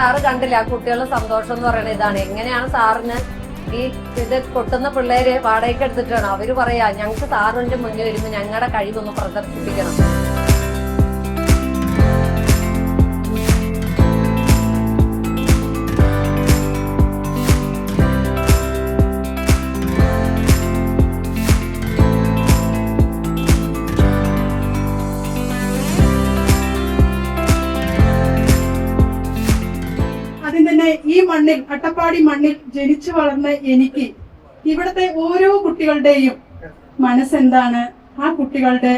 Sir കണ്ടില്ല ആ കുട്ടികളുടെ സന്തോഷം എന്ന് പറയുന്നത് ഇതാണ്. എങ്ങനെയാണ് സാറിന് ഈ ഇത് കൊട്ടുന്ന പിള്ളേര് വാടകയ്ക്ക് എടുത്തിട്ടാണ് അവര് പറയാ ഞങ്ങൾക്ക് സാറിന്റെ മുന്നിൽ വരുമ്പോൾ ഞങ്ങളുടെ കഴിവൊന്ന് പ്രദർശിപ്പിക്കണം. ഈ മണ്ണിൽ, അട്ടപ്പാടി മണ്ണിൽ ജനിച്ചു വളർന്ന എനിക്ക് ഇവിടുത്തെ ഓരോ കുട്ടികളുടെയും മനസ്സെന്താണ്, ആ കുട്ടികളുടെ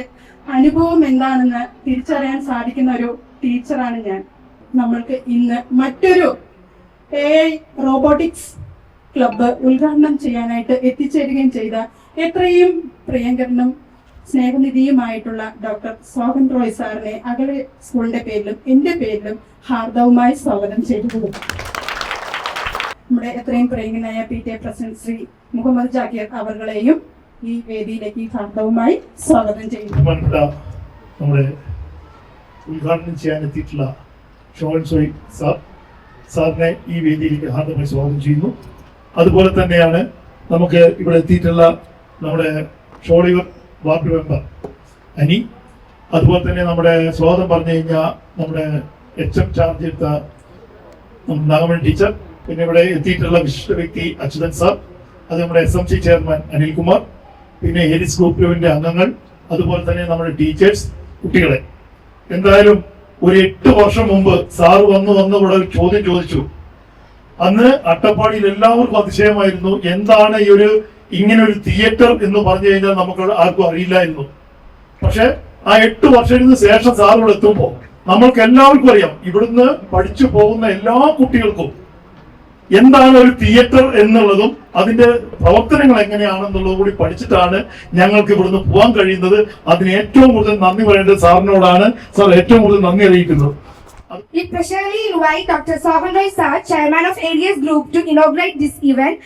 അനുഭവം എന്താണെന്ന് തിരിച്ചറിയാൻ സാധിക്കുന്ന ഒരു ടീച്ചറാണ് ഞാൻ. നമ്മൾക്ക് ഇന്ന് മറ്റൊരു AI റോബോട്ടിക്സ് ക്ലബ്ബ് ഉദ്ഘാടനം ചെയ്യാനായിട്ട് എത്തിച്ചേരുകയും ചെയ്ത എത്രയും പ്രിയങ്കരനും സ്നേഹനിധിയുമായിട്ടുള്ള ഡോക്ടർ സോഹൻ റോയ് സാറിനെ അകലെ സ്കൂളിന്റെ പേരിലും എന്റെ പേരിലും ഹാർദവുമായി സ്വാഗതം ചെയ്തു. നമ്മുടെ എത്രയും പ്രിയങ്കനായ PTA പ്രസിഡന്റ് ശ്രീ മുഹമ്മദ് ജാക്കിർ അവர்களെയും ഈ വേദിയിലേക്ക് ഹാർദവുമായി സ്വാഗതം ചെയ്യുന്നു. നമ്മുടെ ഉദ്ഘാടനം ചെയ്യാനെത്തിയിട്ടുള്ള ഷോൺ സോയ് സാറിനെ ഈ വേദിയിലേക്ക് ഹാർദമായി സ്വാഗതം ചെയ്യുന്നു. അതുപോലെ തന്നെയാണ് നമുക്ക് ഇവിടെ എത്തിയിട്ടുള്ള നമ്മുടെ ഷോളിവർ വാർഡ് മെമ്പർ അനി, അതുപോലെ തന്നെ നമ്മുടെ സ്വാഗതം പറഞ്ഞു കഴിഞ്ഞാൽ നമ്മുടെ HM ചാർജ് എടുത്ത നാഗമണി ടീച്ചർ, പിന്നെ ഇവിടെ എത്തിയിട്ടുള്ള വിശിഷ്ട വ്യക്തി അച്യുതൻ സാർ, അത് നമ്മുടെ SMC ചെയർമാൻ അനിൽകുമാർ, പിന്നെ ഹെരിസ് ഗ്രൂപ്പിന്റെ അംഗങ്ങൾ, അതുപോലെ തന്നെ നമ്മുടെ ടീച്ചേഴ്സ്, കുട്ടികളെ. എന്തായാലും ഒരു 8 വർഷം മുമ്പ് സാറ് വന്ന് ഇവിടെ ഒരു ചോദ്യം ചോദിച്ചു. അന്ന് അട്ടപ്പാടിയിൽ എല്ലാവർക്കും അതിശയമായിരുന്നു, എന്താണ് ഈ ഇങ്ങനെ ഒരു തിയേറ്റർ എന്ന് പറഞ്ഞു കഴിഞ്ഞാൽ നമുക്ക് ആർക്കും അറിയില്ലായിരുന്നു. പക്ഷെ ആ 8 വർഷത്തിന് ശേഷം സാർ ഇവിടെ എത്തുമ്പോൾ നമ്മൾക്ക് എല്ലാവർക്കും അറിയാം, ഇവിടുന്ന് പഠിച്ചു പോകുന്ന എല്ലാ കുട്ടികൾക്കും എന്താണ് ഒരു തിയേറ്റർ എന്നുള്ളതും അതിന്റെ പ്രവർത്തനങ്ങൾ എങ്ങനെയാണെന്നുള്ളതും കൂടി പഠിച്ചിട്ടാണ് ഞങ്ങൾക്ക് ഇവിടുന്ന് പോകാൻ കഴിയുന്നത്. അതിന് ഏറ്റവും കൂടുതൽ നന്ദി പറയേണ്ടത് സാറിനോടാണ്. സാർ ഏറ്റവും കൂടുതൽ നന്ദി അറിയിക്കുന്നത്. We specially invite Dr. Sohan Roy Sir, Chairman of ADS Group, to inaugurate this event.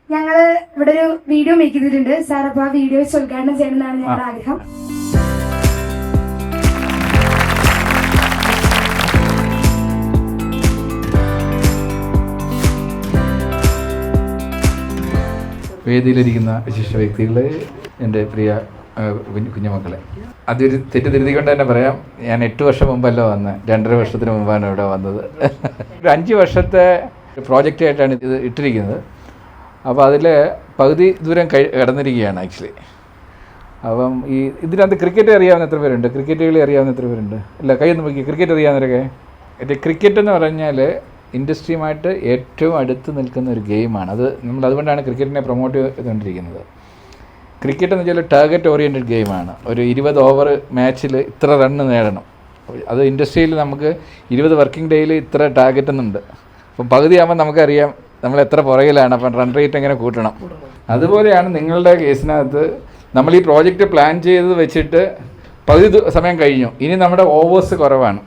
ഞങ്ങൾ ഇവിടെ ഒരു വീഡിയോ മേക്ക് ചെയ്തിട്ടുണ്ട് സാർ. അപ്പോൾ ആ വീഡിയോ ഉദ്ഘാടനം ചെയ്യണമെന്നാണ് ഞങ്ങളുടെ ആഗ്രഹം. വേദിയിലിരിക്കുന്ന വിശിഷ്ട വ്യക്തികളെ, എൻ്റെ പ്രിയ കുഞ്ഞുമക്കളെ, അതൊരു തെറ്റിദ്ധരുത്തിക്കൊണ്ട് തന്നെ പറയാം, ഞാൻ 8 വർഷം മുമ്പല്ല വന്നത്, 2.5 വർഷത്തിന് മുമ്പാണ് ഇവിടെ വന്നത്. ഒരു 5 വർഷത്തെ പ്രോജക്റ്റായിട്ടാണ് ഇത് ഇട്ടിരിക്കുന്നത്. അപ്പോൾ അതിൽ പകുതി ദൂരം കടന്നിരിക്കുകയാണ് ആക്ച്വലി. അപ്പം ഇതിനകത്ത് ക്രിക്കറ്റ് അറിയാവുന്ന എത്ര പേരുണ്ട്? ക്രിക്കറ്റ് കളി അറിയാവുന്ന എത്ര പേരുണ്ട്? ഇല്ല, കൈ ഒന്ന് നോക്കി. ക്രിക്കറ്റ് അറിയാവുന്നവരൊക്കെ? ക്രിക്കറ്റ് എന്ന് പറഞ്ഞാൽ ഇൻഡസ്ട്രിയുമായിട്ട് ഏറ്റവും അടുത്ത് നിൽക്കുന്ന ഒരു ഗെയിമാണ്. നമ്മൾ അതുകൊണ്ടാണ് ക്രിക്കറ്റിനെ പ്രൊമോട്ട് ചെയ്തുകൊണ്ടിരിക്കുന്നത്. ക്രിക്കറ്റ് എന്ന് വെച്ചാൽ ടാർഗറ്റ് ഓറിയൻറ്റഡ് ഗെയിമാണ്. ഒരു 20 ഓവർ മാച്ചിൽ ഇത്ര റണ്ണ് നേടണം. അത് ഇൻഡസ്ട്രിയിൽ നമുക്ക് 20 വർക്കിംഗ് ഡേയിൽ ഇത്ര ടാർഗറ്റ് എന്നുണ്ട്. അപ്പം പകുതിയാകുമ്പോൾ നമുക്കറിയാം നമ്മൾ എത്ര പുറകിലാണ്. അപ്പം റൺ റേറ്റ് എങ്ങനെ കൂട്ടണം. അതുപോലെയാണ് നിങ്ങളുടെ കേസിനകത്ത് നമ്മൾ ഈ പ്രോജക്റ്റ് പ്ലാൻ ചെയ്ത് വെച്ചിട്ട് പകുതി സമയം കഴിഞ്ഞു. ഇനി നമ്മുടെ ഓവേഴ്സ് കുറവാണ്.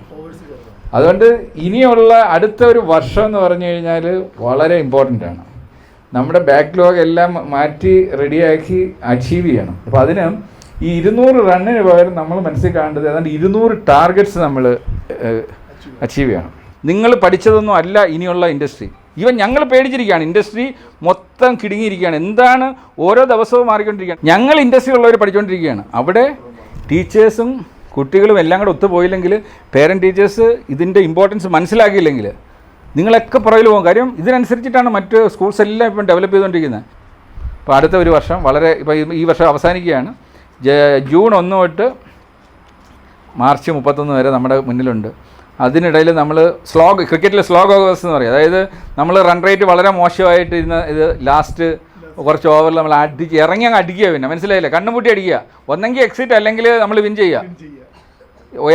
അതുകൊണ്ട് ഇനിയുള്ള അടുത്ത ഒരു വർഷം എന്ന് പറഞ്ഞു കഴിഞ്ഞാൽ വളരെ ഇമ്പോർട്ടൻ്റ് ആണ്. നമ്മുടെ ബാക്ക്ലോഗ് എല്ലാം മാറ്റി റെഡിയാക്കി അച്ചീവ് ചെയ്യണം. അപ്പോൾ അതിന് ഈ 200 റണ്ണിന് പകരം നമ്മൾ മനസ്സിൽ കാണേണ്ടത് ഏതാണ്ട് 200 ടാർഗറ്റ്സ് നമ്മൾ അച്ചീവ് ചെയ്യണം. നിങ്ങൾ പഠിച്ചതൊന്നും അല്ല ഇനിയുള്ള ഇൻഡസ്ട്രി. ഈവൻ ഞങ്ങൾ പേടിച്ചിരിക്കുകയാണ്. ഇൻഡസ്ട്രി മൊത്തം കിടുങ്ങിയിരിക്കുകയാണ്. എന്താണ് ഓരോ ദിവസവും മാറിക്കൊണ്ടിരിക്കുകയാണ്. ഞങ്ങൾ ഇൻഡസ്ട്രി ഉള്ളവർ പഠിച്ചുകൊണ്ടിരിക്കുകയാണ്. അവിടെ ടീച്ചേഴ്സും കുട്ടികളും എല്ലാം കൂടെ ഒത്തുപോയില്ലെങ്കിൽ, പേരൻറ്റ് ടീച്ചേഴ്സ് ഇതിൻ്റെ ഇമ്പോർട്ടൻസ് മനസ്സിലാക്കിയില്ലെങ്കിൽ നിങ്ങളൊക്കെ പുറകിൽ പോകും. കാര്യം ഇതിനനുസരിച്ചിട്ടാണ് മറ്റ് സ്കൂൾസ് എല്ലാം ഇപ്പം ഡെവലപ്പ് ചെയ്തുകൊണ്ടിരിക്കുന്നത്. അപ്പോൾ അടുത്ത ഒരു വർഷം ഇപ്പോൾ ഈ വർഷം അവസാനിക്കുകയാണ്. ജൂൺ 1 തൊട്ട് മാർച്ച് 31 വരെ നമ്മുടെ മുന്നിലുണ്ട്. അതിനിടയിൽ നമ്മൾ ക്രിക്കറ്റിലെ സ്ലോഗ് ഓവേഴ്സ് എന്ന് പറയും. അതായത് നമ്മൾ റൺ റേറ്റ് വളരെ മോശമായിട്ടിരുന്ന ഇത് ലാസ്റ്റ് കുറച്ച് ഓവറിൽ നമ്മൾ ഇറങ്ങി അങ്ങ് അടിക്കുക. പിന്നെ മനസ്സിലായില്ലേ, കണ്ണുമുട്ടി അടിക്കുക. ഒന്നെങ്കിൽ എക്സിറ്റ്, അല്ലെങ്കിൽ നമ്മൾ വിൻ ചെയ്യുക.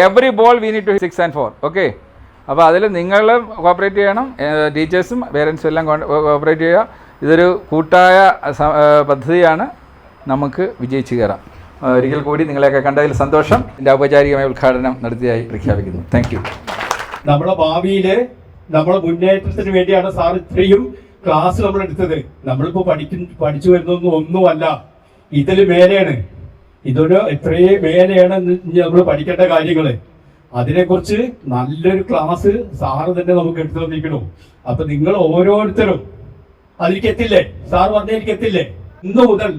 Every ball we need to 6 and 4. Okay. അപ്പോൾ അതിൽ നിങ്ങൾ കോപ്പറേറ്റ് ചെയ്യണം, ടീച്ചേഴ്സും പേരൻസും എല്ലാം കോപ്പറേറ്റ് ചെയ്യുക. ഇതൊരു കൂട്ടായ പദ്ധതിയാണ്. നമുക്ക് വിജയിച്ച് കയറാം. ഒരിക്കൽ കൂടി നിങ്ങളെയൊക്കെ കണ്ടതിൽ സന്തോഷം. എൻ്റെ ഔപചാരികമായ ഉദ്ഘാടനം നടത്തിയതായി പ്രഖ്യാപിക്കുന്നു. Thank you. നമ്മുടെ ഭാവിയിലെ നമ്മുടെ മുന്നേറ്റത്തിന് വേണ്ടിയാണ് സാർ ഇത്രയും ക്ലാസ് നമ്മൾ എടുത്തത്. നമ്മളിപ്പോൾ പഠിച്ചു ഒന്നുമല്ല, ഇതിൽ മേലെയാണ്. ഇതൊരു എത്രയും മേലെയാണ് നമ്മൾ പഠിക്കേണ്ട കാര്യങ്ങൾ. അതിനെക്കുറിച്ച് നല്ലൊരു ക്ലാസ് സാറ് തന്നെ നമുക്ക് എടുത്തു തന്നിരിക്കണു. അപ്പൊ നിങ്ങൾ ഓരോരുത്തരും അതിലേക്ക് എത്തില്ലേ? സാർ പറഞ്ഞതിലേക്ക് എത്തില്ലേ? ഇന്ന് മുതൽ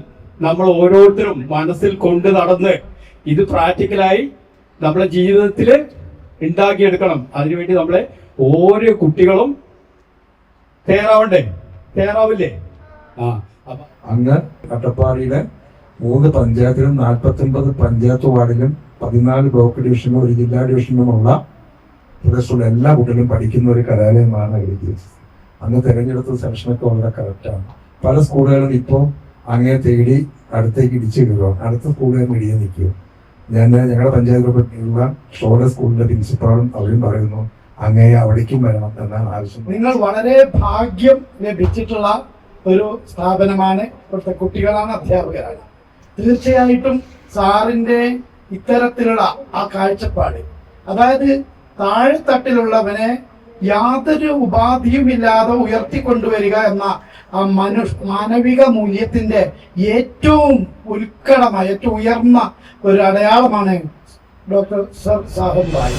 നമ്മൾ ഓരോരുത്തരും മനസ്സിൽ കൊണ്ട് നടന്ന് ഇത് പ്രാക്ടിക്കലായി നമ്മുടെ ജീവിതത്തിൽ ഉണ്ടാക്കിയെടുക്കണം. അതിനുവേണ്ടി നമ്മളെ ഓരോ കുട്ടികളും തയ്യാറാവണ്ടേ? തയ്യാറാവില്ലേ? അങ്ങ് അട്ടപ്പാടിയിലെ 3 പഞ്ചായത്തിലും 49 പഞ്ചായത്ത് വാർഡിലും 14 ബ്ലോക്ക് ഡിവിഷനും 1 ജില്ലാ ഡിവിഷനുമുള്ള പ്രദേശത്തുള്ള എല്ലാ കുട്ടികളും പഠിക്കുന്ന ഒരു കലാലയമാണ് എഴുതിയത്. അന്ന് തിരഞ്ഞെടുത്ത സെലക്ഷനൊക്കെ വളരെ കറക്റ്റാണ്. പല സ്കൂളുകളും ഇപ്പോൾ അങ്ങേ തേടി അടുത്തേക്ക് ഇടിച്ചിടുകയാണ്. അടുത്ത സ്കൂളുകൾ ഇടിയെ നിൽക്കുക. ഞങ്ങളുടെ പഞ്ചായത്ത് ഗ്രൂപ്പിലുള്ള ഷോർട്ട് സ്കൂളിന്റെ പ്രിൻസിപ്പാളും അവരും പറയുന്നു അങ്ങയെ അവിടേക്കും വരണം എന്നാണ് ആവശ്യം. നിങ്ങൾ വളരെ ഭാഗ്യം ലഭിച്ചിട്ടുള്ള ഒരു സ്ഥാപനമാണ്. ഇവിടുത്തെ കുട്ടികളാണ്, അധ്യാപകരാണ്. തീർച്ചയായിട്ടും സാറിന്റെ ഇത്തരത്തിലുള്ള ആ കാഴ്ചപ്പാട്, അതായത് താഴെത്തട്ടിലുള്ളവനെ യാതൊരു ഉപാധിയുമില്ലാതെ ഉയർത്തിക്കൊണ്ടുവരിക എന്ന ആ മാനവിക മൂല്യത്തിന്റെ ഏറ്റവും ഉത്കടമായ ഏറ്റവും ഉയർന്ന ഒരു അടയാളമാണ് ഡോക്ടർ സർ സാഹബ് ഭായ്.